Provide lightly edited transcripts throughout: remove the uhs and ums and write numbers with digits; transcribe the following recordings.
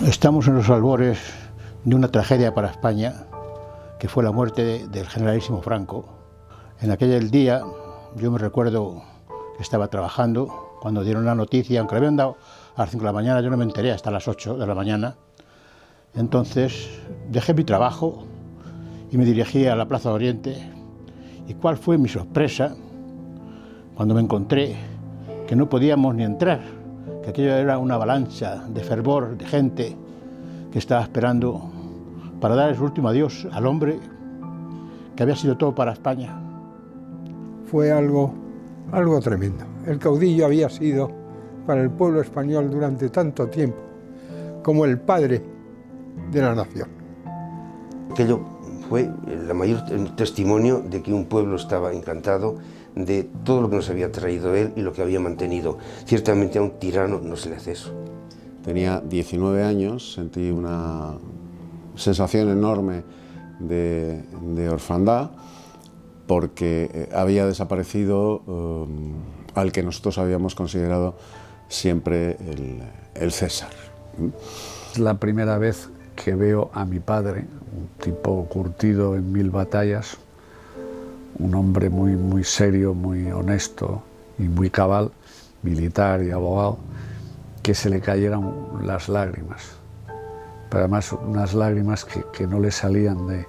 Estamos en los albores de una tragedia para España, que fue la muerte del generalísimo Franco. En aquel día, yo me recuerdo que estaba trabajando, cuando dieron la noticia, aunque la habían dado a las 5 de la mañana, yo no me enteré hasta las 8 de la mañana. Entonces dejé mi trabajo y me dirigí a la Plaza de Oriente. ¿Y cuál fue mi sorpresa cuando me encontré que no podíamos ni entrar, que aquello era una avalancha de fervor, de gente que estaba esperando para dar su último adiós al hombre que había sido todo para España? Fue algo tremendo. El caudillo había sido para el pueblo español durante tanto tiempo como el padre de la nación. Aquello fue el mayor testimonio de que un pueblo estaba encantado de todo lo que nos había traído él y lo que había mantenido. Ciertamente a un tirano no se le hace eso. Tenía 19 años, sentí una sensación enorme de orfandad porque había desaparecido al que nosotros habíamos considerado siempre el César. Es la primera vez que veo a mi padre, un tipo curtido en 1000 batallas, un hombre muy serio, muy honesto y muy cabal, militar y abogado, que se le cayeran las lágrimas. Pero además unas lágrimas que no le salían de,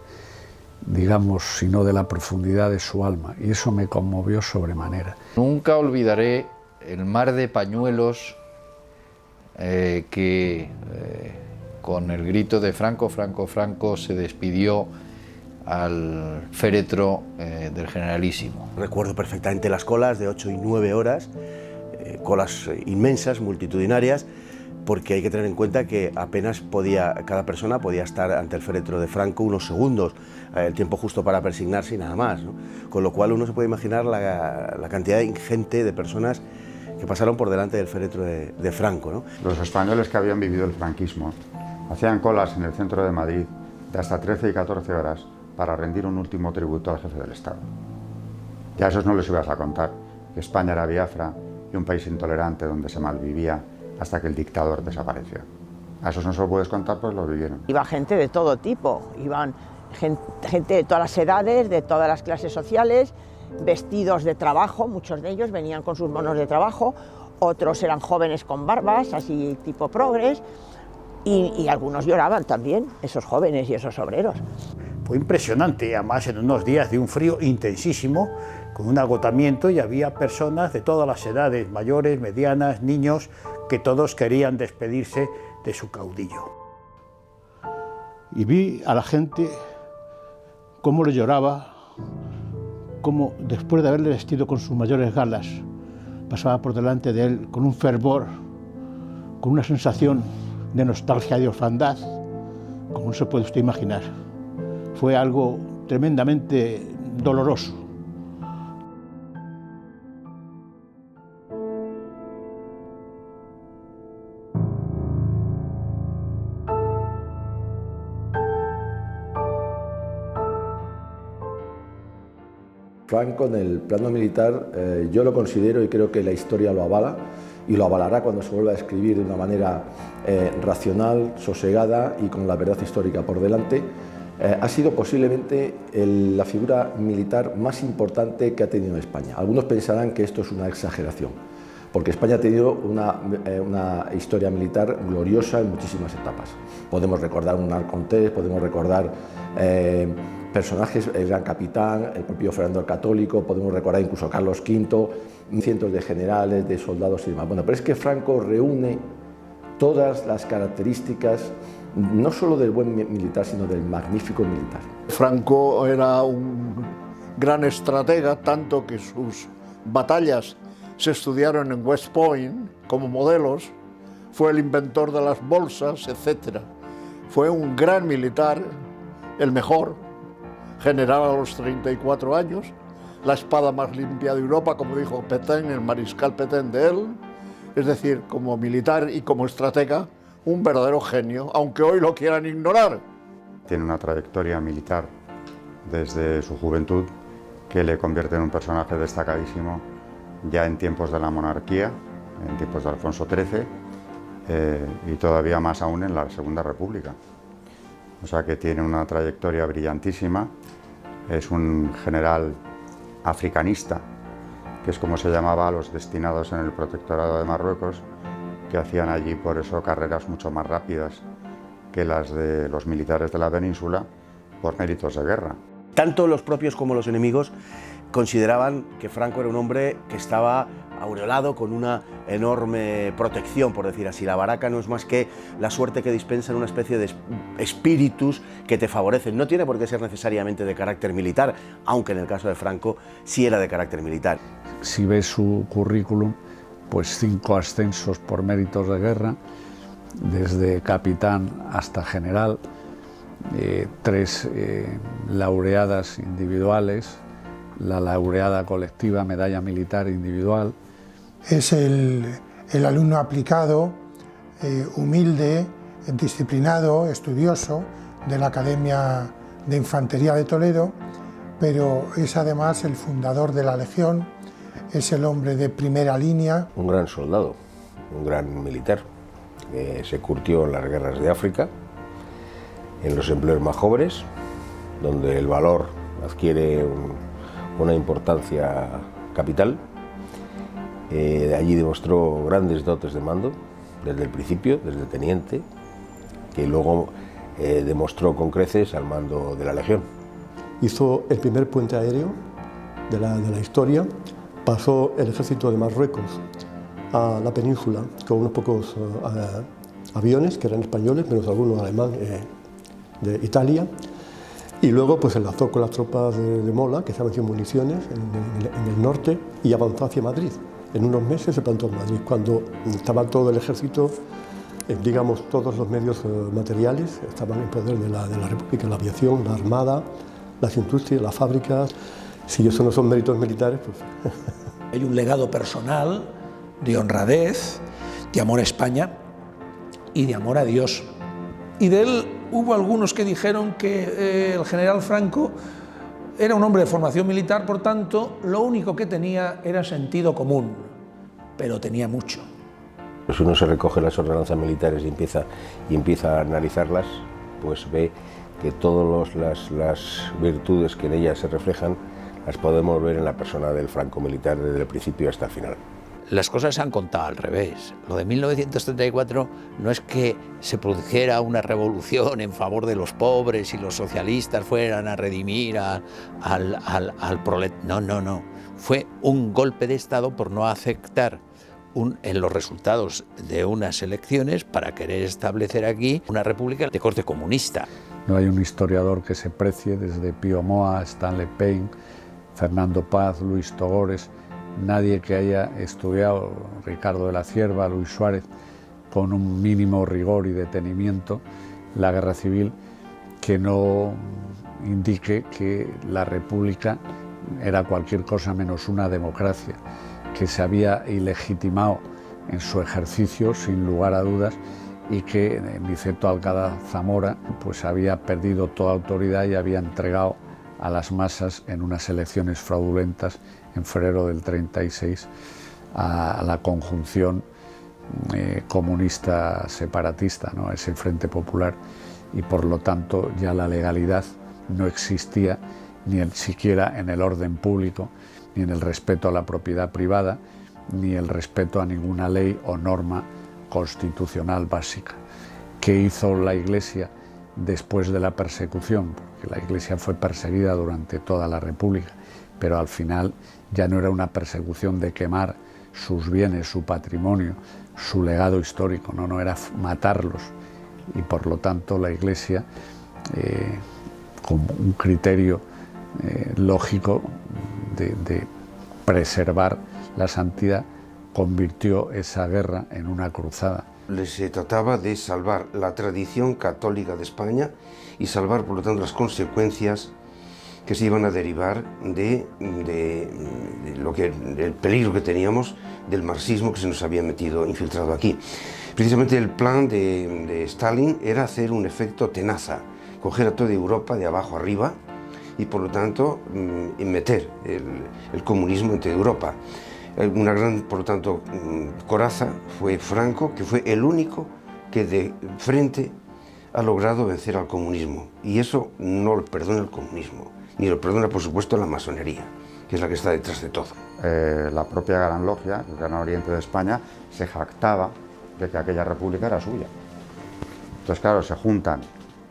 digamos, sino de la profundidad de su alma, y eso me conmovió sobremanera. Nunca olvidaré el mar de pañuelos que con el grito de Franco, Franco, Franco se despidió al féretro del generalísimo. Recuerdo perfectamente las colas de 8 y 9 horas, colas inmensas, multitudinarias, porque hay que tener en cuenta que apenas cada persona podía estar ante el féretro de Franco unos segundos, el tiempo justo para persignarse y nada más, ¿no? Con lo cual uno se puede imaginar la cantidad ingente de personas que pasaron por delante del féretro de Franco, ¿no? Los españoles que habían vivido el franquismo hacían colas en el centro de Madrid de hasta 13 y 14 horas para rendir un último tributo al jefe del Estado. Ya a esos no les ibas a contar que España era Biafra y un país intolerante donde se malvivía hasta que el dictador desapareció. A esos no se lo puedes contar, pues lo vivieron. Iba gente de todo tipo, iban gente de todas las edades, de todas las clases sociales, vestidos de trabajo, muchos de ellos venían con sus monos de trabajo, otros eran jóvenes con barbas, así tipo progres, y algunos lloraban también, esos jóvenes y esos obreros. Fue impresionante, además en unos días de un frío intensísimo, con un agotamiento, y había personas de todas las edades, mayores, medianas, niños, que todos querían despedirse de su caudillo. Y vi a la gente cómo le lloraba, cómo después de haberle vestido con sus mayores galas, pasaba por delante de él con un fervor, con una sensación de nostalgia y de orfandad, como no se puede usted imaginar. Fue algo tremendamente doloroso. Franco, en el plano militar, yo lo considero, y creo que la historia lo avala, y lo avalará cuando se vuelva a escribir de una manera racional, sosegada y con la verdad histórica por delante, ha sido posiblemente la figura militar más importante que ha tenido España. Algunos pensarán que esto es una exageración, porque España ha tenido una historia militar gloriosa en muchísimas etapas. Podemos recordar un Arcontés, podemos recordar personajes, el Gran Capitán, el propio Fernando el Católico, podemos recordar incluso a Carlos V, cientos de generales, de soldados y demás. Bueno, pero es que Franco reúne todas las características, no solo del buen militar, sino del magnífico militar. Franco era un gran estratega, tanto que sus batallas se estudiaron en West Point como modelos, fue el inventor de las bolsas, etc. Fue un gran militar, el mejor, general a los 34 años, la espada más limpia de Europa, como dijo Pétain, el mariscal Pétain de él, es decir, como militar y como estratega, un verdadero genio, aunque hoy lo quieran ignorar. Tiene una trayectoria militar desde su juventud que le convierte en un personaje destacadísimo ya en tiempos de la monarquía, en tiempos de Alfonso XIII, y todavía más aún en la Segunda República. O sea que tiene una trayectoria brillantísima, es un general africanista, que es como se llamaba a los destinados en el protectorado de Marruecos, que hacían allí por eso carreras mucho más rápidas que las de los militares de la península por méritos de guerra. Tanto los propios como los enemigos consideraban que Franco era un hombre que estaba aureolado con una enorme protección, por decir así. La baraca no es más que la suerte que dispensan una especie de espíritus que te favorecen. No tiene por qué ser necesariamente de carácter militar, aunque en el caso de Franco sí era de carácter militar. Si ves su currículum, pues 5 ascensos por méritos de guerra, desde capitán hasta general, 3 laureadas individuales, la laureada colectiva, medalla militar individual. Es el alumno aplicado, humilde, disciplinado, estudioso de la Academia de Infantería de Toledo, pero es además el fundador de la Legión, es el hombre de primera línea. Un gran soldado, un gran militar, se curtió en las guerras de África, en los empleos más jóvenes, donde el valor adquiere una importancia capital. Allí demostró grandes dotes de mando, desde el principio, desde teniente, que luego demostró con creces al mando de la Legión. Hizo el primer puente aéreo de la historia, pasó el ejército de Marruecos a la península con unos pocos aviones que eran españoles, menos algunos alemanes de Italia, y luego pues enlazó con las tropas de Mola, que estaban sin municiones en el norte, y avanzó hacia Madrid. En unos meses se plantó en Madrid, cuando estaba todo el ejército, digamos, todos los medios materiales estaban en poder de la República, la aviación, la armada, las industrias, las fábricas. Si eso no son méritos militares, pues... Hay un legado personal de honradez, de amor a España y de amor a Dios. Y de él hubo algunos que dijeron que el general Franco era un hombre de formación militar, por tanto, lo único que tenía era sentido común, pero tenía mucho. Si uno se recoge las ordenanzas militares y empieza a analizarlas, pues ve que todas las virtudes que en ellas se reflejan las podemos ver en la persona del Franco militar desde el principio hasta el final. Las cosas se han contado al revés. Lo de 1934 no es que se produjera una revolución en favor de los pobres y los socialistas fueran a redimir al proletariado. No. Fue un golpe de Estado por no aceptar en los resultados de unas elecciones para querer establecer aquí una república de corte comunista. No hay un historiador que se precie, desde Pío Moa, Stanley Payne, Fernando Paz, Luis Togores, nadie que haya estudiado, Ricardo de la Cierva, Luis Suárez, con un mínimo rigor y detenimiento la guerra civil, que no indique que la república era cualquier cosa menos una democracia, que se había ilegitimado en su ejercicio sin lugar a dudas y que Niceto Alcalá Zamora pues había perdido toda autoridad y había entregado a las masas en unas elecciones fraudulentas en febrero del 36 a la conjunción comunista separatista, ¿no? Ese Frente Popular, y por lo tanto ya la legalidad no existía ni siquiera en el orden público, ni en el respeto a la propiedad privada, ni el respeto a ninguna ley o norma constitucional básica. ¿Qué hizo la Iglesia después de la persecución? Porque la Iglesia fue perseguida durante toda la República, pero al final ya no era una persecución de quemar sus bienes, su patrimonio, su legado histórico, no era matarlos, y por lo tanto la Iglesia, con un criterio lógico de preservar la santidad, convirtió esa guerra en una cruzada. Se trataba de salvar la tradición católica de España y salvar, por lo tanto, las consecuencias que se iban a derivar del peligro que teníamos del marxismo que se nos había infiltrado aquí. Precisamente el plan de Stalin era hacer un efecto tenaza, coger a toda Europa de abajo arriba y, por lo tanto, meter el comunismo en toda Europa. Una gran, por lo tanto, coraza fue Franco, que fue el único que de frente ha logrado vencer al comunismo. Y eso no lo perdona el comunismo, ni lo perdona, por supuesto, la masonería, que es la que está detrás de todo. La propia Gran Logia, el Gran Oriente de España, se jactaba de que aquella república era suya. Entonces, claro, se juntan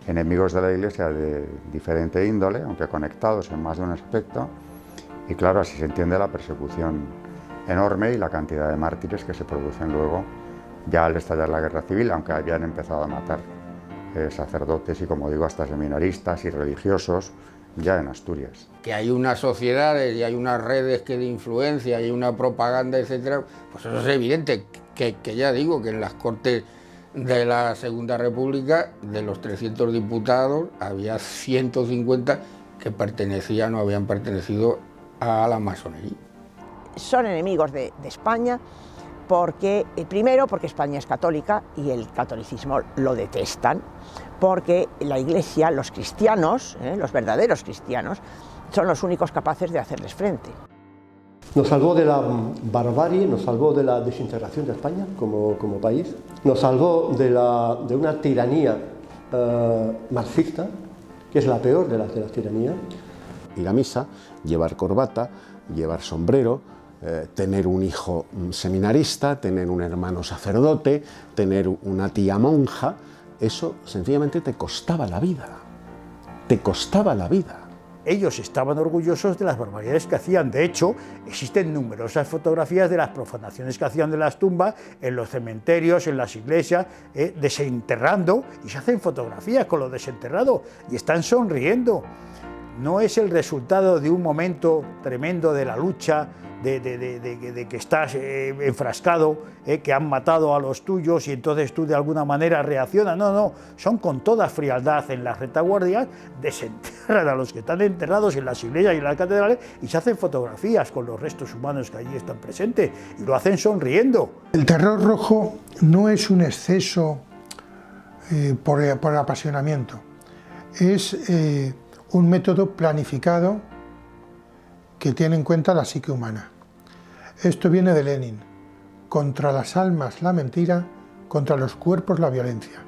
enemigos de la Iglesia de diferente índole, aunque conectados en más de un aspecto, y claro, así se entiende la persecución enorme y la cantidad de mártires que se producen luego ya al estallar la guerra civil, aunque habían empezado a matar sacerdotes y, como digo, hasta seminaristas y religiosos ya en Asturias. Que hay unas sociedades y hay unas redes de influencia y hay una propaganda, etcétera, pues eso es evidente, que ya digo que en las Cortes de la Segunda República, de los 300 diputados, había 150 que pertenecían o habían pertenecido a la masonería. Son enemigos de España porque, primero, porque España es católica y el catolicismo lo detestan, porque la Iglesia, los cristianos, los verdaderos cristianos, son los únicos capaces de hacerles frente. Nos salvó de la barbarie, nos salvó de la desintegración de España como país, nos salvó de una tiranía marxista, que es la peor de las tiranías. Ir a misa, llevar corbata, llevar sombrero, tener un hijo seminarista, tener un hermano sacerdote, tener una tía monja, eso sencillamente te costaba la vida, te costaba la vida. Ellos estaban orgullosos de las barbaridades que hacían. De hecho, existen numerosas fotografías de las profanaciones que hacían de las tumbas en los cementerios, en las iglesias, desenterrando, y se hacen fotografías con lo desenterrado y están sonriendo. No es el resultado de un momento tremendo de la lucha, de que estás enfrascado, que han matado a los tuyos y entonces tú de alguna manera reaccionas. No, no, son con toda frialdad en las retaguardias, desenterran a los que están enterrados en las iglesias y en las catedrales y se hacen fotografías con los restos humanos que allí están presentes y lo hacen sonriendo. El terror rojo no es un exceso por apasionamiento, es un método planificado que tiene en cuenta la psique humana. Esto viene de Lenin: contra las almas la mentira, contra los cuerpos la violencia.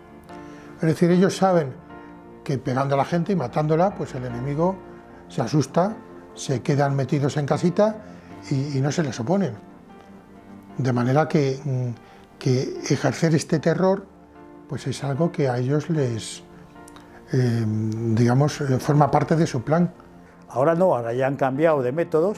Es decir, ellos saben que pegando a la gente y matándola, pues el enemigo se asusta, se quedan metidos en casita y no se les oponen. De manera que ejercer este terror pues es algo que a ellos les, forma parte de su plan. Ahora no, ahora ya han cambiado de métodos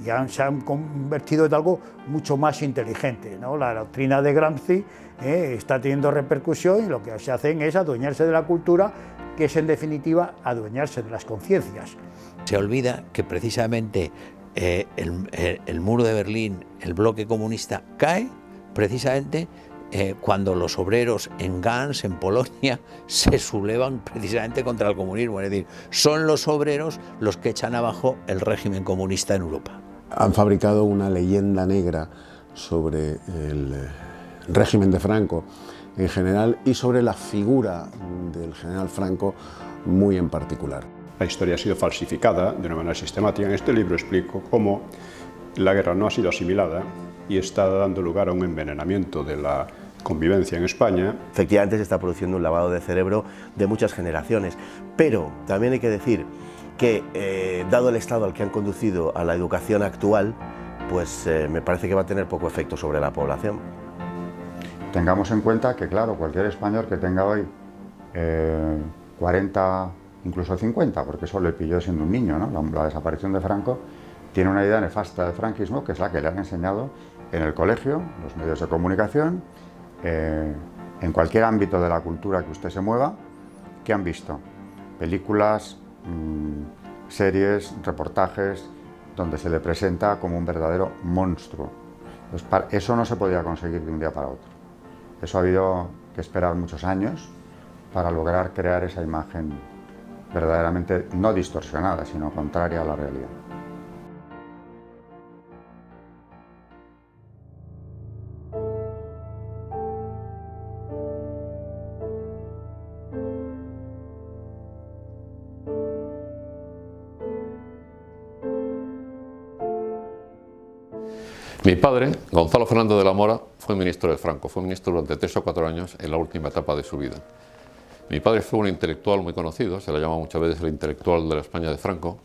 y se han convertido en algo mucho más inteligente, ¿no? La doctrina de Gramsci está teniendo repercusión y lo que se hacen es adueñarse de la cultura, que es en definitiva adueñarse de las conciencias. Se olvida que precisamente el muro de Berlín, el bloque comunista, cae precisamente cuando los obreros en Gans, en Polonia, se sublevan precisamente contra el comunismo. Es decir, son los obreros los que echan abajo el régimen comunista en Europa. Han fabricado una leyenda negra sobre el régimen de Franco en general y sobre la figura del general Franco muy en particular. La historia ha sido falsificada de una manera sistemática. En este libro explico cómo la guerra no ha sido asimilada y está dando lugar a un envenenamiento de la convivencia en España. Efectivamente se está produciendo un lavado de cerebro de muchas generaciones, pero también hay que decir que, dado el estado al que han conducido a la educación actual, pues me parece que va a tener poco efecto sobre la población. Tengamos en cuenta que, claro, cualquier español que tenga hoy 40, incluso 50, porque eso le pilló siendo un niño, ¿no? La desaparición de Franco, tiene una idea nefasta del franquismo, que es la que le han enseñado en el colegio, los medios de comunicación, en cualquier ámbito de la cultura que usted se mueva. ¿Qué han visto? Películas, series, reportajes, donde se le presenta como un verdadero monstruo. Entonces, eso no se podía conseguir de un día para otro. Eso ha habido que esperar muchos años para lograr crear esa imagen verdaderamente no distorsionada, sino contraria a la realidad. Mi padre, Gonzalo Fernández de la Mora, fue ministro de Franco, fue ministro durante 3 o 4 años en la última etapa de su vida. Mi padre fue un intelectual muy conocido, se le llama muchas veces el intelectual de la España de Franco,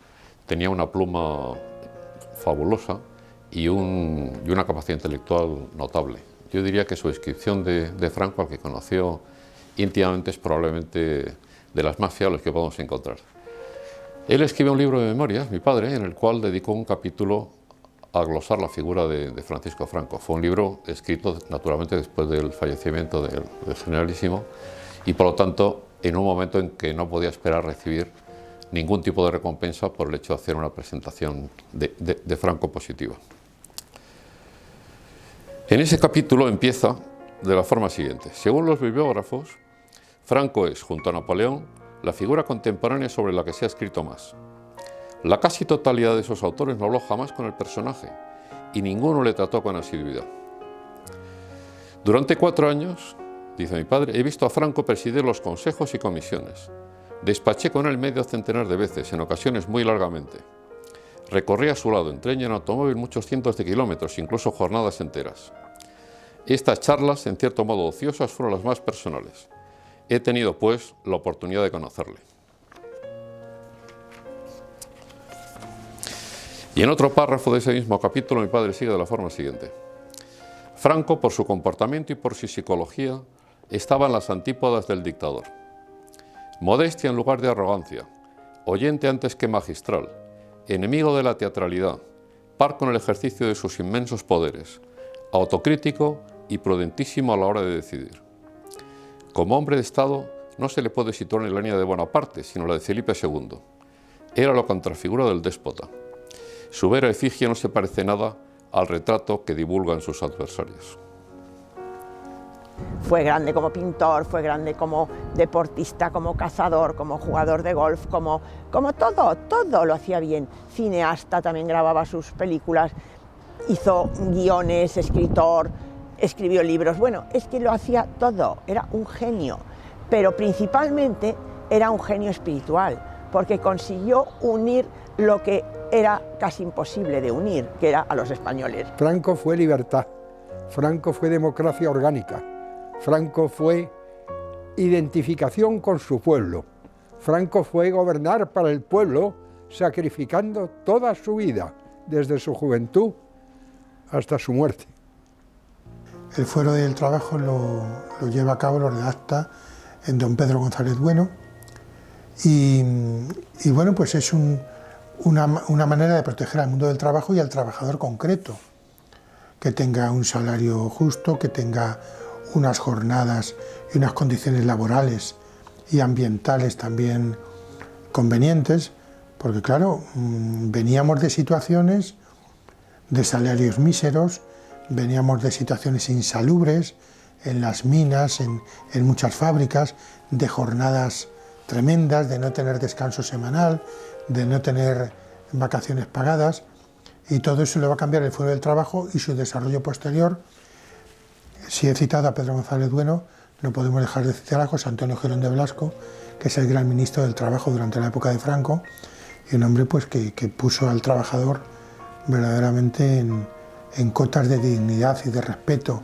tenía una pluma fabulosa y una capacidad intelectual notable. Yo diría que su descripción de Franco, al que conoció íntimamente, es probablemente de las más fiables que podemos encontrar. Él escribió un libro de memorias, mi padre, en el cual dedicó un capítulo a glosar la figura de Francisco Franco. Fue un libro escrito naturalmente después del fallecimiento del generalísimo y por lo tanto en un momento en que no podía esperar recibir ningún tipo de recompensa por el hecho de hacer una presentación de Franco positiva. En ese capítulo empieza de la forma siguiente. Según los bibliógrafos, Franco es, junto a Napoleón, la figura contemporánea sobre la que se ha escrito más. La casi totalidad de esos autores no habló jamás con el personaje y ninguno le trató con asiduidad. Durante 4 años, dice mi padre, he visto a Franco presidir los consejos y comisiones. Despaché con él medio centenar de veces, en ocasiones muy largamente. Recorrí a su lado en tren y en automóvil muchos cientos de kilómetros, incluso jornadas enteras. Estas charlas, en cierto modo ociosas, fueron las más personales. He tenido, pues, la oportunidad de conocerle. Y en otro párrafo de ese mismo capítulo, mi padre sigue de la forma siguiente. Franco, por su comportamiento y por su psicología, estaba en las antípodas del dictador. Modestia en lugar de arrogancia, oyente antes que magistral, enemigo de la teatralidad, par con el ejercicio de sus inmensos poderes, autocrítico y prudentísimo a la hora de decidir. Como hombre de Estado, no se le puede situar en la línea de Bonaparte, sino la de Felipe II. Era la contrafigura del déspota. Su vera efigie no se parece nada al retrato que divulgan sus adversarios. Fue grande como pintor, fue grande como deportista, como cazador, como jugador de golf, como todo lo hacía bien. Cineasta, también grababa sus películas, hizo guiones, escritor, escribió libros. Bueno, es que lo hacía todo, era un genio, pero principalmente era un genio espiritual, porque consiguió unir lo que era casi imposible de unir, que era a los españoles. Franco fue libertad, Franco fue democracia orgánica, Franco fue identificación con su pueblo, Franco fue gobernar para el pueblo, sacrificando toda su vida, desde su juventud hasta su muerte. El Fuero del Trabajo lo lleva a cabo, lo redacta en don Pedro González Bueno y bueno, pues es una manera de proteger al mundo del trabajo y al trabajador concreto, que tenga un salario justo, que tenga unas jornadas y unas condiciones laborales y ambientales también convenientes, porque claro, veníamos de situaciones de salarios míseros, veníamos de situaciones insalubres en las minas, en muchas fábricas, de jornadas tremendas, de no tener descanso semanal, de no tener vacaciones pagadas, y todo eso le va a cambiar el Fuero del Trabajo y su desarrollo posterior. Si he citado a Pedro González Bueno, no podemos dejar de citar a José Antonio Girón de Blasco, que es el gran ministro del Trabajo durante la época de Franco, y un hombre pues, que puso al trabajador verdaderamente en cotas de dignidad y de respeto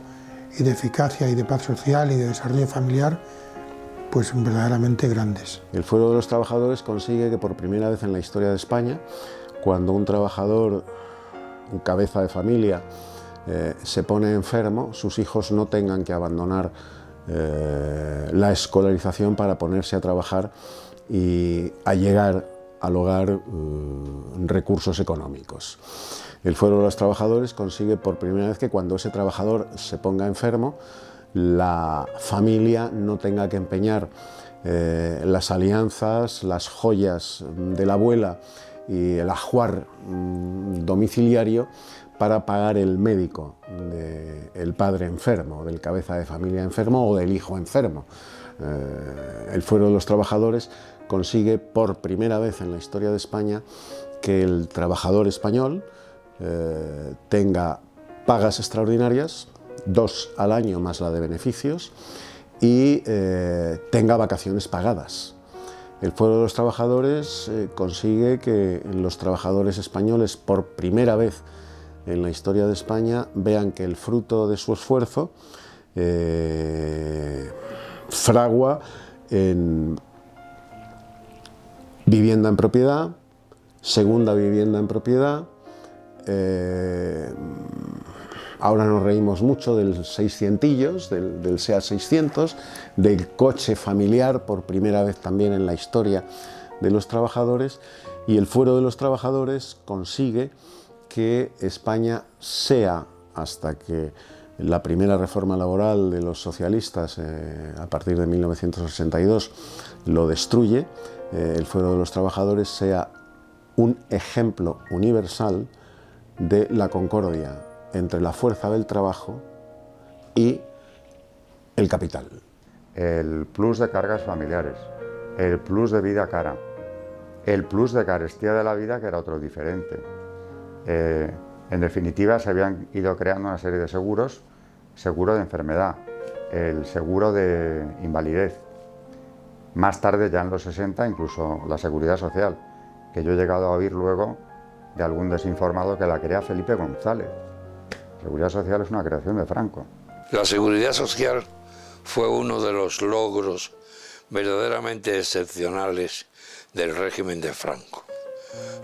y de eficacia y de paz social y de desarrollo familiar, pues verdaderamente grandes. El Fuero de los Trabajadores consigue que por primera vez en la historia de España, cuando un trabajador, un cabeza de familia, se pone enfermo, sus hijos no tengan que abandonar la escolarización para ponerse a trabajar y allegar al hogar recursos económicos. El Fuero de los Trabajadores consigue por primera vez que cuando ese trabajador se ponga enfermo, la familia no tenga que empeñar las alianzas, las joyas de la abuela y el ajuar domiciliario para pagar el médico del padre enfermo, del cabeza de familia enfermo o del hijo enfermo. El Fuero de los Trabajadores consigue por primera vez en la historia de España que el trabajador español tenga pagas extraordinarias, 2 al año más la de beneficios, y tenga vacaciones pagadas. El Fuero de los Trabajadores consigue que los trabajadores españoles por primera vez en la historia de España vean que el fruto de su esfuerzo fragua en vivienda en propiedad, segunda vivienda en propiedad. Ahora nos reímos mucho del 600, del SEAT 600, del coche familiar por primera vez también en la historia de los trabajadores, y el Fuero de los Trabajadores consigue que España sea, hasta que la primera reforma laboral de los socialistas a partir de 1962 lo destruye, el Fuero de los Trabajadores sea un ejemplo universal de la concordia entre la fuerza del trabajo y el capital. El plus de cargas familiares, el plus de vida cara, el plus de carestía de la vida, que era otro diferente. En definitiva, se habían ido creando una serie de seguros: seguro de enfermedad, el seguro de invalidez, más tarde, ya en los 60, incluso la seguridad social, que yo he llegado a oír luego de algún desinformado que la crea Felipe González. La seguridad social es una creación de Franco. La seguridad social fue uno de los logros verdaderamente excepcionales del régimen de Franco.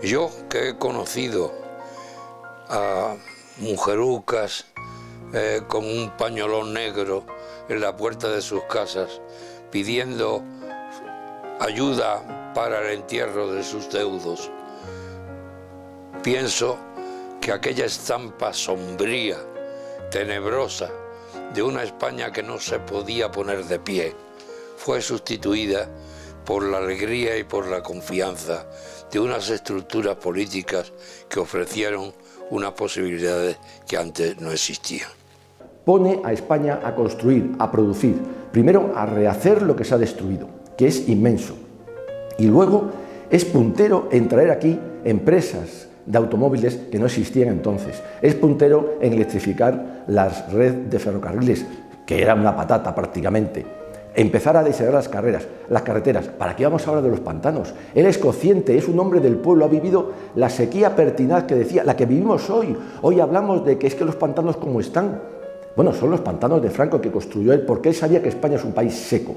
Yo, que he conocido a mujerucas con un pañolón negro en la puerta de sus casas pidiendo ayuda para el entierro de sus deudos, pienso que aquella estampa sombría, tenebrosa, de una España que no se podía poner de pie, fue sustituida por la alegría y por la confianza de unas estructuras políticas que ofrecieron unas posibilidades que antes no existían. Pone a España a construir, a producir, primero a rehacer lo que se ha destruido, que es inmenso, y luego es puntero en traer aquí empresas de automóviles que no existían entonces, es puntero en electrificar la red de ferrocarriles, que era una patata prácticamente, empezar a diseñar las carreteras. ¿Para qué vamos a hablar de los pantanos? Él es consciente, es un hombre del pueblo, ha vivido la sequía pertinaz que decía, la que vivimos hoy. Hoy hablamos de que es que los pantanos como están. Bueno, son los pantanos de Franco que construyó él, porque él sabía que España es un país seco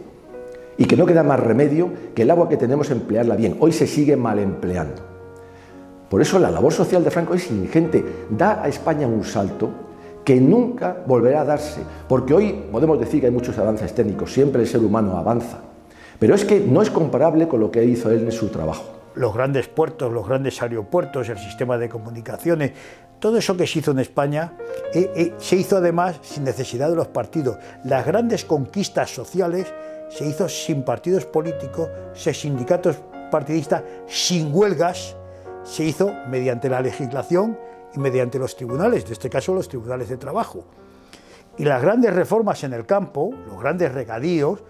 y que no queda más remedio que el agua que tenemos emplearla bien. Hoy se sigue mal empleando. Por eso la labor social de Franco es ingente, da a España un salto que nunca volverá a darse, porque hoy podemos decir que hay muchos avances técnicos, siempre el ser humano avanza, pero es que no es comparable con lo que hizo él en su trabajo. Los grandes puertos, los grandes aeropuertos, el sistema de comunicaciones, todo eso que se hizo en España se hizo además sin necesidad de los partidos. Las grandes conquistas sociales se hizo sin partidos políticos, sin sindicatos partidistas, sin huelgas, se hizo mediante la legislación y mediante los tribunales, en este caso los tribunales de trabajo. Y las grandes reformas en el campo, los grandes regadíos,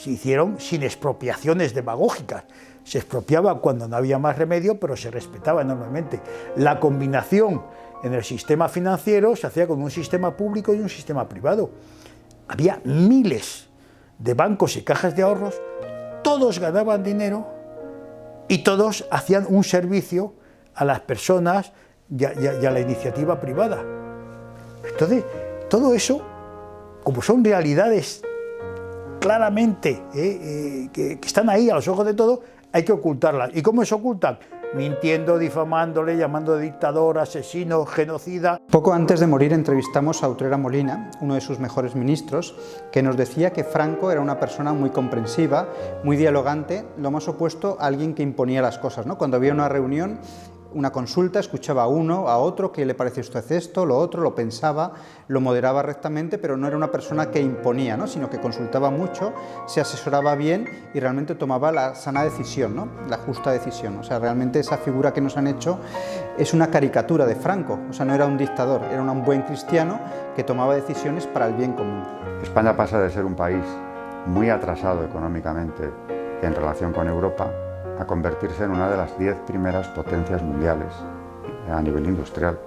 se hicieron sin expropiaciones demagógicas. Se expropiaba cuando no había más remedio, pero se respetaba enormemente. La combinación en el sistema financiero se hacía con un sistema público y un sistema privado. Había miles de bancos y cajas de ahorros, todos ganaban dinero y todos hacían un servicio a las personas y a la iniciativa privada. Entonces, todo eso, como son realidades claramente que están ahí a los ojos de todos, hay que ocultarlas. ¿Y cómo se ocultan? Mintiendo, difamándole, llamando de dictador, asesino, genocida. Poco antes de morir entrevistamos a Utrera Molina, uno de sus mejores ministros, que nos decía que Franco era una persona muy comprensiva, muy dialogante, lo más opuesto a alguien que imponía las cosas, ¿no? Cuando había una reunión, una consulta, escuchaba a uno, a otro, ¿qué le parece a usted esto, lo otro? Lo pensaba, lo moderaba rectamente, pero no era una persona que imponía, ¿no? Sino que consultaba mucho, se asesoraba bien y realmente tomaba la sana decisión, ¿no? La justa decisión. O sea, realmente esa figura que nos han hecho es una caricatura de Franco. O sea, no era un dictador, era un buen cristiano que tomaba decisiones para el bien común. España pasa de ser un país muy atrasado económicamente en relación con Europa a convertirse en una de las 10 primeras potencias mundiales a nivel industrial.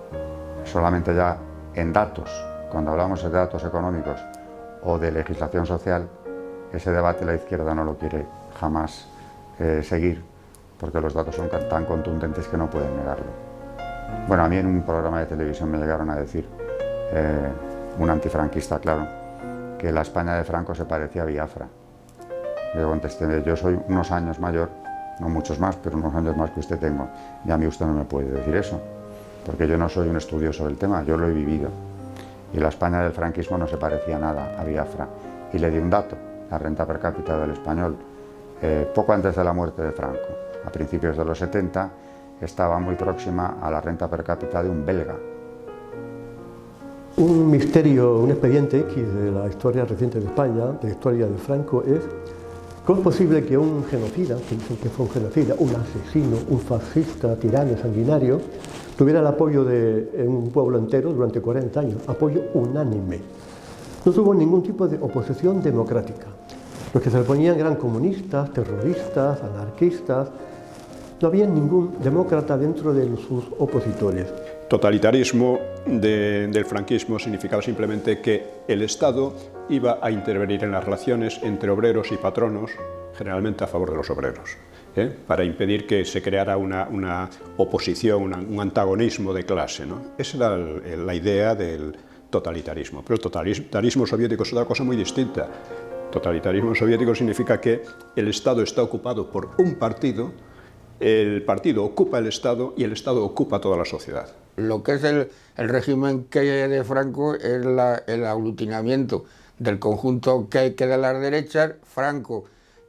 Solamente ya en datos, cuando hablamos de datos económicos o de legislación social, ese debate la izquierda no lo quiere jamás seguir, porque los datos son tan contundentes que no pueden negarlo. Bueno, a mí en un programa de televisión me llegaron a decir, un antifranquista, claro, que la España de Franco se parecía a Biafra. Yo contesté, yo soy unos años mayor, no muchos más, pero unos años más que usted tengo, y a mí usted no me puede decir eso, porque yo no soy un estudioso del tema, yo lo he vivido. Y la España del franquismo no se parecía nada a Biafra. Y le di un dato, la renta per cápita del español, poco antes de la muerte de Franco, a principios de los 70, estaba muy próxima a la renta per cápita de un belga. Un misterio, un expediente X de la historia reciente de España, de la historia de Franco, es cómo es posible que un genocida, que dicen que fue un genocida, un asesino, un fascista, tirano, sanguinario, tuviera el apoyo de un pueblo entero durante 40 años, apoyo unánime. No tuvo ningún tipo de oposición democrática. Los que se le ponían eran comunistas, terroristas, anarquistas. No había ningún demócrata dentro de sus opositores. Totalitarismo del franquismo significaba simplemente que el Estado iba a intervenir en las relaciones entre obreros y patronos, generalmente a favor de los obreros, para impedir que se creara una oposición, un antagonismo de clase, ¿no? Esa era la idea del totalitarismo. Pero el totalitarismo soviético es otra cosa muy distinta. Totalitarismo soviético significa que el Estado está ocupado por un partido, el partido ocupa el Estado y el Estado ocupa toda la sociedad. Lo que es el régimen que de Franco es el aglutinamiento del conjunto que de las derechas. Franco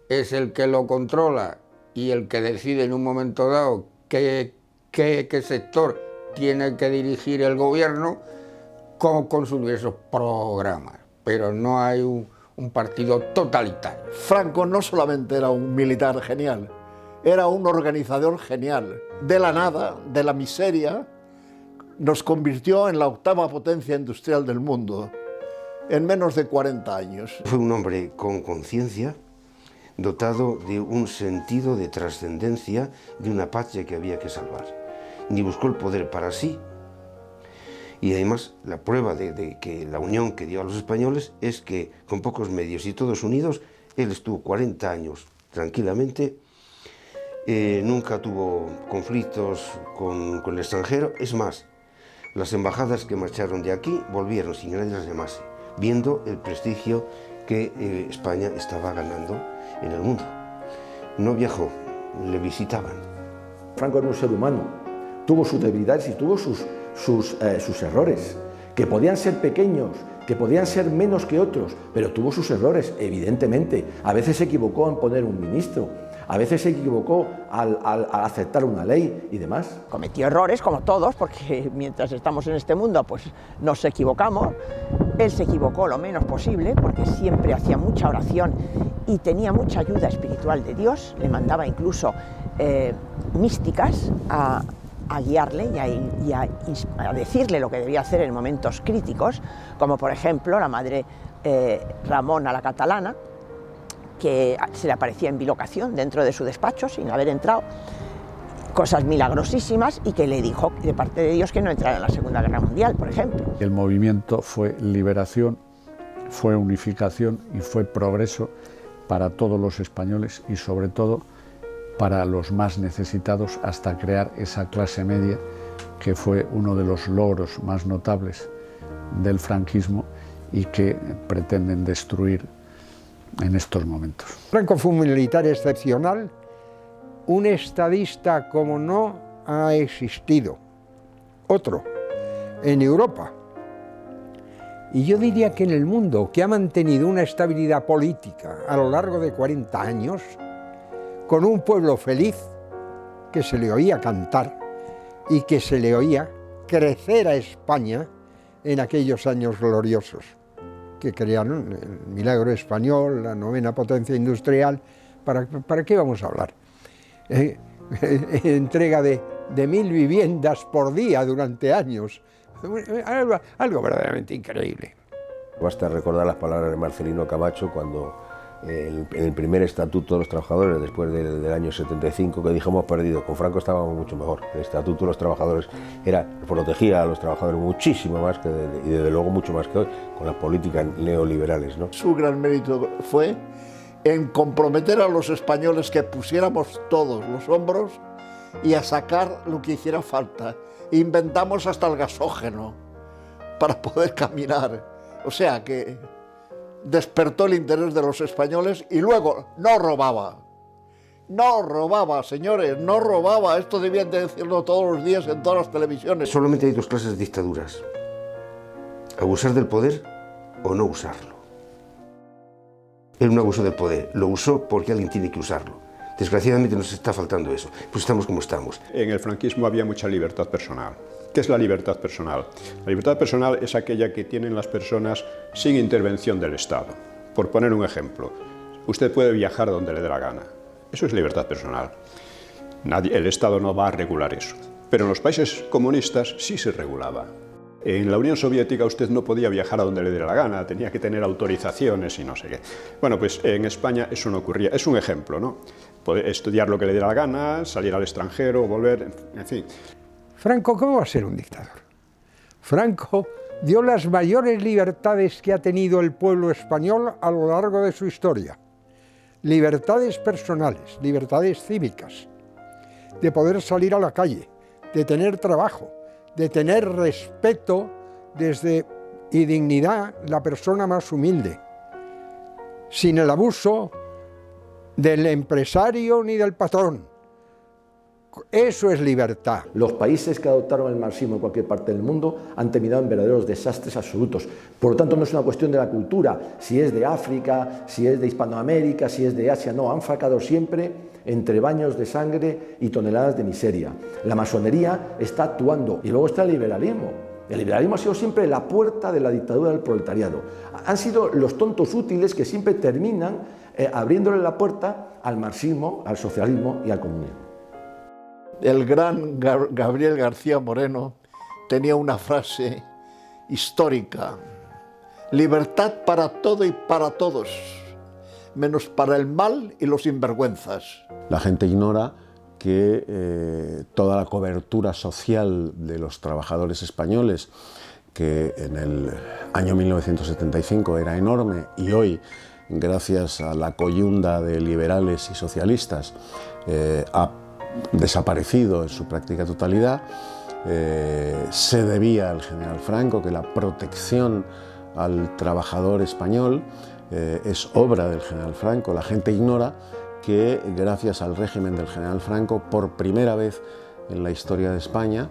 es el que lo controla y el que decide en un momento dado qué sector tiene que dirigir el gobierno con sus diversos programas, pero no hay un partido totalitario. Franco no solamente era un militar genial, era un organizador genial. De la nada, de la miseria, nos convirtió en la 8ª potencia industrial del mundo en menos de 40 años. Fue un hombre con conciencia, dotado de un sentido de trascendencia de una patria que había que salvar. Ni buscó el poder para sí, y además la prueba de que la unión que dio a los españoles es que con pocos medios y todos unidos, él estuvo 40 años tranquilamente, nunca tuvo conflictos con el extranjero. Es más, las embajadas que marcharon de aquí volvieron sin que nadie las llamase, viendo el prestigio que España estaba ganando en el mundo. No viajó, le visitaban. Franco era un ser humano, tuvo sus debilidades y tuvo sus errores, que podían ser pequeños, que podían ser menos que otros, pero tuvo sus errores, evidentemente. A veces se equivocó en poner un ministro, a veces se equivocó al aceptar una ley y demás. Cometió errores, como todos, porque mientras estamos en este mundo, pues nos equivocamos. Él se equivocó lo menos posible, porque siempre hacía mucha oración y tenía mucha ayuda espiritual de Dios. Le mandaba incluso místicas a guiarle y a decirle lo que debía hacer en momentos críticos, como por ejemplo la madre Ramona la Catalana, que se le aparecía en bilocación dentro de su despacho sin haber entrado, cosas milagrosísimas, y que le dijo de parte de Dios que no entrara en la Segunda Guerra Mundial, por ejemplo. El movimiento fue liberación, fue unificación y fue progreso para todos los españoles y sobre todo para los más necesitados, hasta crear esa clase media que fue uno de los logros más notables del franquismo y que pretenden destruir en estos momentos. Franco fue un militar excepcional, un estadista como no ha existido otro en Europa. Y yo diría que en el mundo, que ha mantenido una estabilidad política a lo largo de 40 años, con un pueblo feliz que se le oía cantar y que se le oía crecer a España en aquellos años gloriosos que crearon el milagro español, la 9ª potencia industrial. ¿Para qué vamos a hablar? Entrega de 1000 viviendas por día durante años, algo verdaderamente increíble. Basta recordar las palabras de Marcelino Camacho cuando en el primer estatuto de los trabajadores, después del año 75, que dijo: hemos perdido, con Franco estábamos mucho mejor. El estatuto de los trabajadores protegía a los trabajadores muchísimo más, y desde luego mucho más que hoy, con las políticas neoliberales, ¿no? Su gran mérito fue en comprometer a los españoles que pusiéramos todos los hombros y a sacar lo que hiciera falta. Inventamos hasta el gasógeno para poder caminar. O sea que despertó el interés de los españoles y luego no robaba. No robaba, señores, no robaba. Esto debían de decirlo todos los días en todas las televisiones. Solamente hay dos clases de dictaduras: abusar del poder o no usarlo. Él no abusó del poder, lo usó porque alguien tiene que usarlo. Desgraciadamente nos está faltando eso, pues estamos como estamos. En el franquismo había mucha libertad personal. ¿Qué es la libertad personal? La libertad personal es aquella que tienen las personas sin intervención del Estado. Por poner un ejemplo, usted puede viajar donde le dé la gana. Eso es libertad personal. El Estado no va a regular eso. Pero en los países comunistas sí se regulaba. En la Unión Soviética usted no podía viajar a donde le diera la gana, tenía que tener autorizaciones y no sé qué. Bueno, pues en España eso no ocurría. Es un ejemplo, ¿no? Poder estudiar lo que le diera la gana, salir al extranjero, volver, en fin. Franco, ¿cómo va a ser un dictador? Franco dio las mayores libertades que ha tenido el pueblo español a lo largo de su historia. Libertades personales, libertades cívicas, de poder salir a la calle, de tener trabajo, de tener respeto y dignidad la persona más humilde, sin el abuso del empresario ni del patrón. Eso es libertad. Los países que adoptaron el marxismo en cualquier parte del mundo han terminado en verdaderos desastres absolutos. Por lo tanto, no es una cuestión de la cultura, si es de África, si es de Hispanoamérica, si es de Asia, no, han fracasado siempre entre baños de sangre y toneladas de miseria. La masonería está actuando y luego está el liberalismo. El liberalismo ha sido siempre la puerta de la dictadura del proletariado. Han sido los tontos útiles que siempre terminan abriéndole la puerta al marxismo, al socialismo y al comunismo. El gran Gabriel García Moreno tenía una frase histórica: libertad para todo y para todos, menos para el mal y los sinvergüenzas. La gente ignora que toda la cobertura social de los trabajadores españoles, que en el año 1975 era enorme y hoy, gracias a la coyunda de liberales y socialistas, ha desaparecido en su práctica totalidad, se debía al general Franco, que la protección al trabajador español es obra del general Franco. La gente ignora que gracias al régimen del general Franco, por primera vez en la historia de España,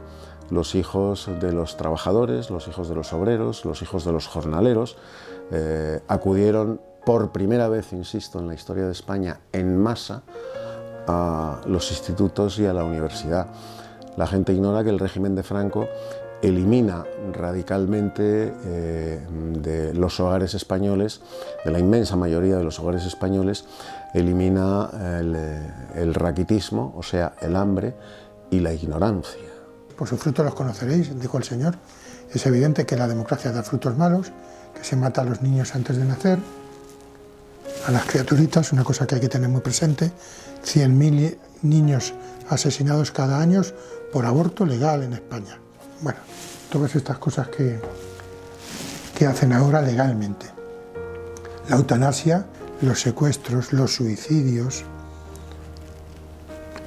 los hijos de los trabajadores, los hijos de los obreros, los hijos de los jornaleros acudieron por primera vez, insisto, en la historia de España en masa a los institutos y a la universidad. La gente ignora que el régimen de Franco elimina radicalmente de los hogares españoles, de la inmensa mayoría de los hogares españoles, elimina el raquitismo, o sea, el hambre y la ignorancia. Por sus frutos los conoceréis, dijo el Señor. Es evidente que la democracia da frutos malos, que se mata a los niños antes de nacer, a las criaturitas, una cosa que hay que tener muy presente. 100.000 niños asesinados cada año por aborto legal en España. Bueno, todas estas cosas que hacen ahora legalmente. La eutanasia, los secuestros, los suicidios,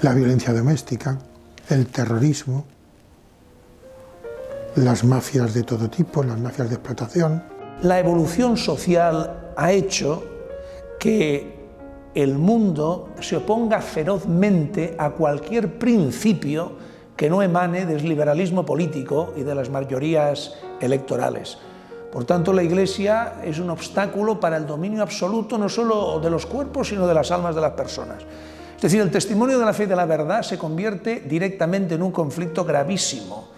la violencia doméstica, el terrorismo, las mafias de todo tipo, las mafias de explotación. La evolución social ha hecho que el mundo se oponga ferozmente a cualquier principio que no emane del liberalismo político y de las mayorías electorales. Por tanto, la Iglesia es un obstáculo para el dominio absoluto no solo de los cuerpos, sino de las almas de las personas. Es decir, el testimonio de la fe y de la verdad se convierte directamente en un conflicto gravísimo.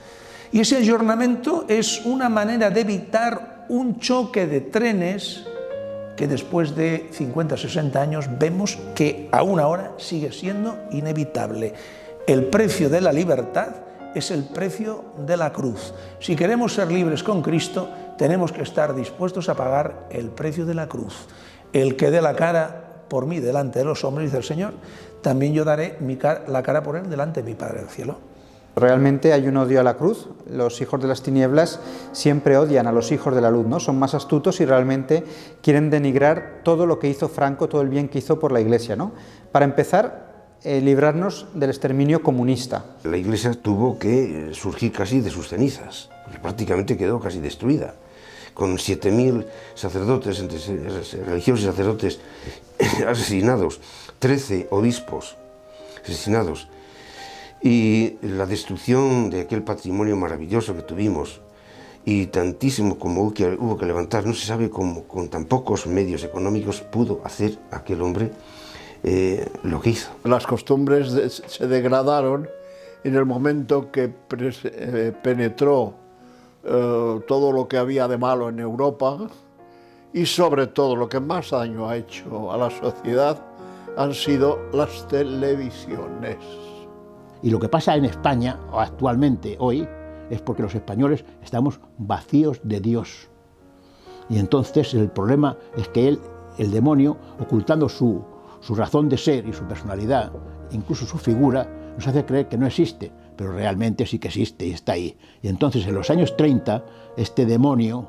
Y ese ayornamiento es una manera de evitar un choque de trenes que después de 50 o 60 años vemos que aún ahora sigue siendo inevitable. El precio de la libertad es el precio de la cruz. Si queremos ser libres con Cristo, tenemos que estar dispuestos a pagar el precio de la cruz. El que dé la cara por mí delante de los hombres, dice el Señor, también yo daré la cara por él delante de mi Padre del cielo. Realmente hay un odio a la cruz. Los hijos de las tinieblas siempre odian a los hijos de la luz, ¿no? Son más astutos y realmente quieren denigrar todo lo que hizo Franco, todo el bien que hizo por la Iglesia, ¿no? Para empezar, librarnos del exterminio comunista. La Iglesia tuvo que surgir casi de sus cenizas, porque prácticamente quedó casi destruida, con 7.000 sacerdotes, entre religiosos y sacerdotes asesinados, 13 obispos asesinados, y la destrucción de aquel patrimonio maravilloso que tuvimos, y tantísimo como hubo que levantar. No se sabe cómo con tan pocos medios económicos pudo hacer aquel hombre lo que hizo. Las costumbres se degradaron en el momento que penetró todo lo que había de malo en Europa, y sobre todo lo que más daño ha hecho a la sociedad han sido las televisiones. Y lo que pasa en España actualmente, hoy, es porque los españoles estamos vacíos de Dios. Y entonces el problema es que el demonio, ocultando su razón de ser y su personalidad, incluso su figura, nos hace creer que no existe, pero realmente sí que existe y está ahí. Y entonces en los años 30, este demonio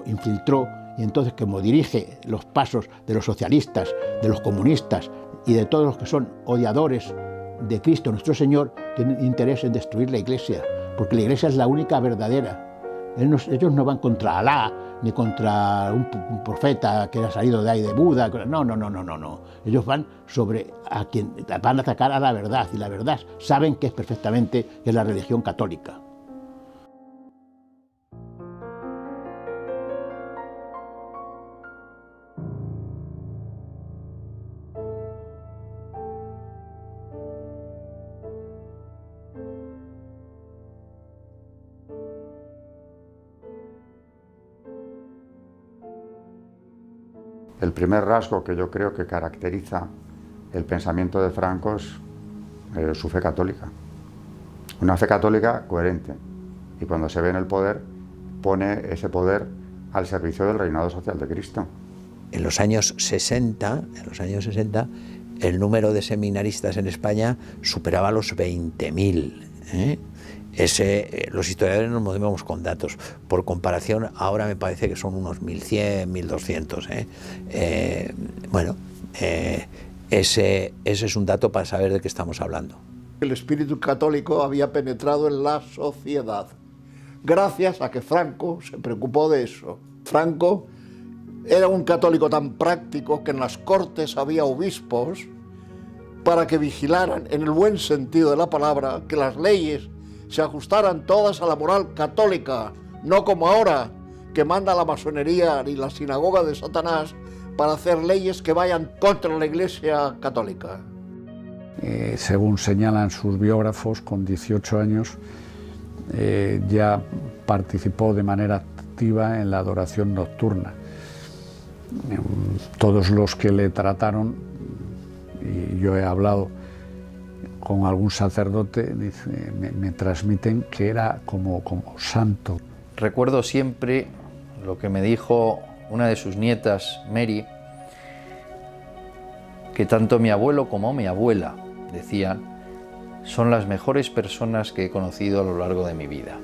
infiltró, y entonces como dirige los pasos de los socialistas, de los comunistas y de todos los que son odiadores de Cristo nuestro Señor, tienen interés en destruir la Iglesia, porque la Iglesia es la única verdadera. Ellos no van contra Alá, ni contra un profeta que ha salido de ahí de Buda, no. Ellos van van a atacar a la verdad, y la verdad saben que es perfectamente que es la religión católica. El primer rasgo que yo creo que caracteriza el pensamiento de Franco es su fe católica. Una fe católica coherente, y cuando se ve en el poder, pone ese poder al servicio del reinado social de Cristo. En los años 60, el número de seminaristas en España superaba los 20.000. Los historiadores nos movemos con datos. Por comparación, ahora me parece que son unos 1.100, 1.200. Ese es un dato para saber de qué estamos hablando. El espíritu católico había penetrado en la sociedad, gracias a que Franco se preocupó de eso. Franco era un católico tan práctico que en las cortes había obispos para que vigilaran, en el buen sentido de la palabra, que las leyes se ajustaran todas a la moral católica, no como ahora, que manda la masonería y la sinagoga de Satanás para hacer leyes que vayan contra la Iglesia católica. Según señalan sus biógrafos, con 18 años ya participó de manera activa en la adoración nocturna. Todos los que le trataron, y yo he hablado con algún sacerdote, me transmiten que era como santo. Recuerdo siempre lo que me dijo una de sus nietas, Mary, que tanto mi abuelo como mi abuela, decían, son las mejores personas que he conocido a lo largo de mi vida.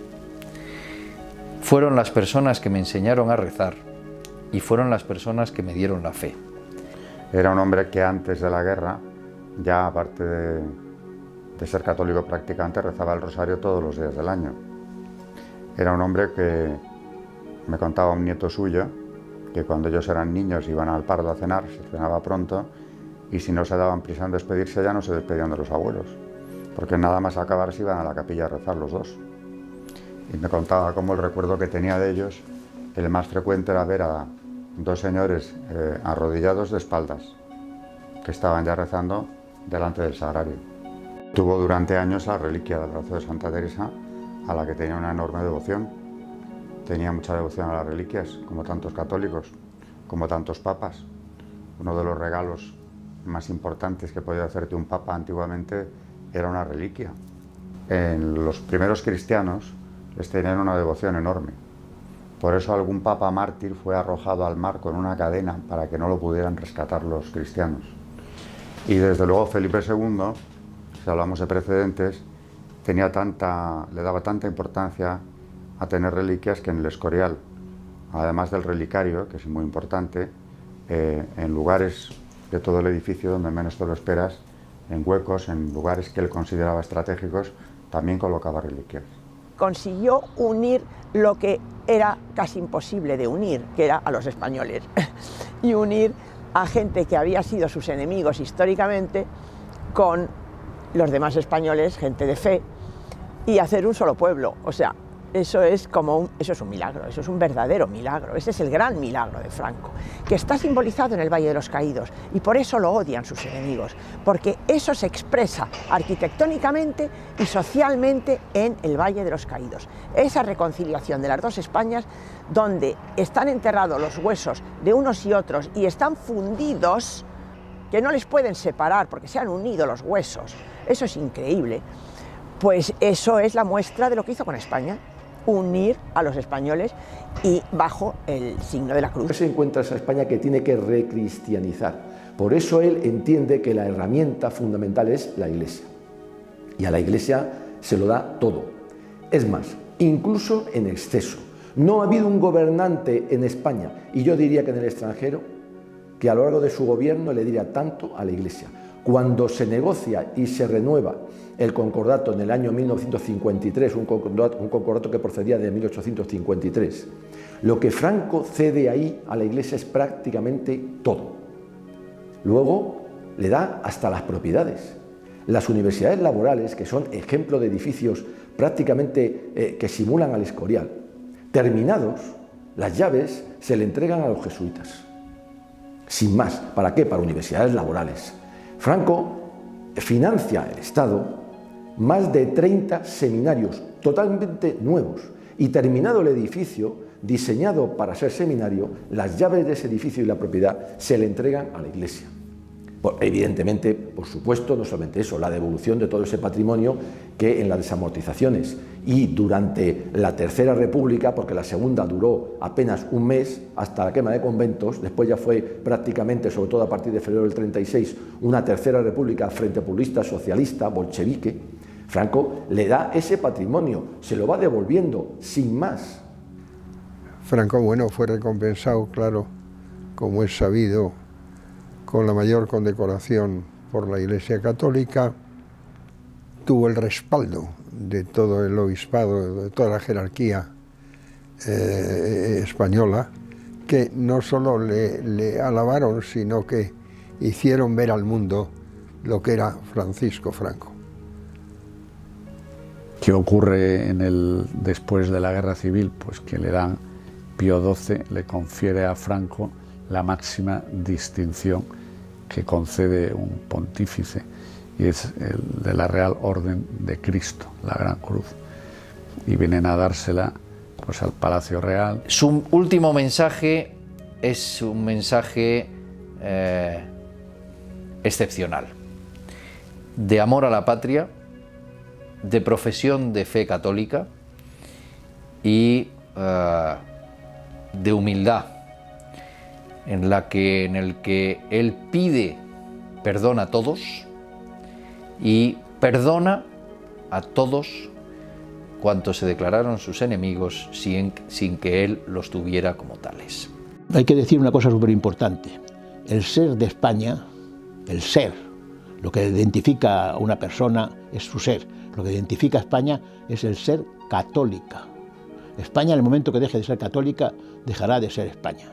Fueron las personas que me enseñaron a rezar y fueron las personas que me dieron la fe. Era un hombre que antes de la guerra, ya aparte de ser católico practicante, rezaba el rosario todos los días del año. Era un hombre que me contaba un nieto suyo, que cuando ellos eran niños iban al Pardo a cenar, se cenaba pronto, y si no se daban prisa en despedirse ya no se despedían de los abuelos, porque nada más acabar se iban a la capilla a rezar los dos. Y me contaba cómo el recuerdo que tenía de ellos, el más frecuente era ver a dos señores arrodillados de espaldas, que estaban ya rezando delante del sagrario. Tuvo durante años la reliquia del brazo de Santa Teresa, a la que tenía una enorme devoción. Tenía mucha devoción a las reliquias, como tantos católicos, como tantos papas. Uno de los regalos más importantes que podía hacerte un papa antiguamente era una reliquia. En los primeros cristianos les tenían una devoción enorme. Por eso algún papa mártir fue arrojado al mar con una cadena para que no lo pudieran rescatar los cristianos. Y desde luego Felipe II, si hablamos de precedentes, le daba tanta importancia a tener reliquias que en el Escorial, además del relicario, que es muy importante, en lugares de todo el edificio donde menos te lo esperas, en huecos, en lugares que él consideraba estratégicos, también colocaba reliquias. Consiguió unir lo que era casi imposible de unir, que era a los españoles, y unir a gente que había sido sus enemigos históricamente con los demás españoles, gente de fe, y hacer un solo pueblo. O sea, eso es un milagro, eso es un verdadero milagro. Ese es el gran milagro de Franco, que está simbolizado en el Valle de los Caídos, y por eso lo odian sus enemigos, porque eso se expresa arquitectónicamente y socialmente en el Valle de los Caídos. Esa reconciliación de las dos Españas, donde están enterrados los huesos de unos y otros y están fundidos, que no les pueden separar porque se han unido los huesos. Eso es increíble. Pues eso es la muestra de lo que hizo con España, unir a los españoles y bajo el signo de la cruz. Se encuentra esa España que tiene que recristianizar. Por eso él entiende que la herramienta fundamental es la Iglesia. Y a la Iglesia se lo da todo. Es más, incluso en exceso. No ha habido un gobernante en España, y yo diría que en el extranjero, que a lo largo de su gobierno le diera tanto a la Iglesia. Cuando se negocia y se renueva el concordato en el año 1953, un concordato que procedía de 1853, lo que Franco cede ahí a la Iglesia es prácticamente todo. Luego le da hasta las propiedades. Las universidades laborales, que son ejemplo de edificios prácticamente que simulan al Escorial, terminados, las llaves se le entregan a los jesuitas. Sin más, ¿para qué? Para universidades laborales. Franco financia el Estado más de 30 seminarios totalmente nuevos, y terminado el edificio, diseñado para ser seminario, las llaves de ese edificio y la propiedad se le entregan a la Iglesia. Evidentemente, por supuesto, no solamente eso, la devolución de todo ese patrimonio que en las desamortizaciones y durante la Tercera República, porque la segunda duró apenas un mes hasta la quema de conventos, después ya fue prácticamente, sobre todo a partir de febrero del 36, una Tercera República frente populista, socialista, bolchevique. Franco le da ese patrimonio, se lo va devolviendo sin más. Franco, bueno, fue recompensado, claro, como es sabido, con la mayor condecoración por la Iglesia Católica. Tuvo el respaldo de todo el obispado, de toda la jerarquía española, que no solo le alabaron, sino que hicieron ver al mundo lo que era Francisco Franco. ¿Qué ocurre después de la Guerra Civil? Pues que le dan, Pío XII le confiere a Franco la máxima distinción que concede un pontífice, y es el de la Real Orden de Cristo, la Gran Cruz, y vienen a dársela pues al Palacio Real. Su último mensaje es un mensaje excepcional, de amor a la patria, de profesión de fe católica y de humildad, en el que él pide perdón a todos y perdona a todos cuantos se declararon sus enemigos sin que él los tuviera como tales. Hay que decir una cosa súper importante. El ser de España, el ser, lo que identifica a una persona es su ser. Lo que identifica a España es el ser católica. España, en el momento que deje de ser católica, dejará de ser España.